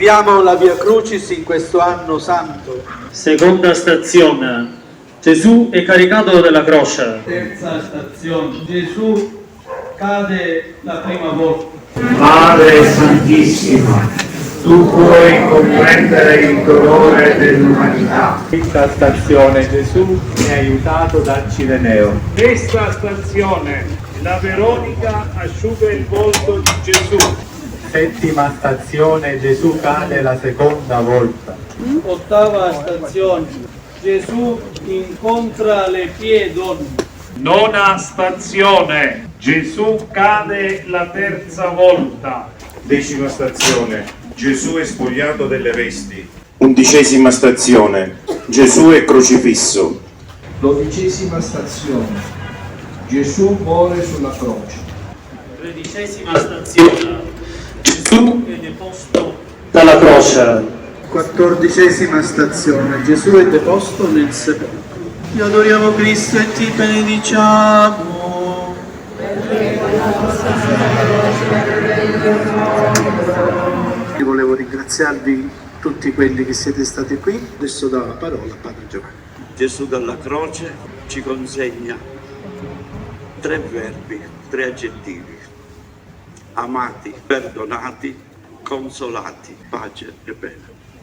Viviamo la Via Crucis in questo anno santo. Seconda stazione. Gesù è caricato della croce. Terza stazione. Gesù cade la prima volta. Madre Santissima, tu puoi comprendere il dolore dell'umanità. Quinta stazione. Gesù è aiutato dal Cireneo. Sesta stazione. La Veronica asciuga il volto di Gesù. Settima stazione. Gesù cade la seconda volta. Ottava stazione. Gesù incontra le pie donne. Nona stazione. Gesù cade la terza volta. Decima stazione. Gesù è spogliato delle vesti. 11ª stazione. Gesù è crocifisso. 12ª stazione. Gesù muore sulla croce. 13ª stazione. Gesù è deposto dalla croce. 14ª stazione. Gesù è deposto nel sepolcro. Ti adoriamo Cristo e ti benediciamo. Io volevo ringraziarvi tutti quelli che siete stati qui. Adesso do la parola a Padre Giovanni. Gesù dalla croce ci consegna 3 verbi, 3 aggettivi: amati, perdonati, consolati, pace e bene.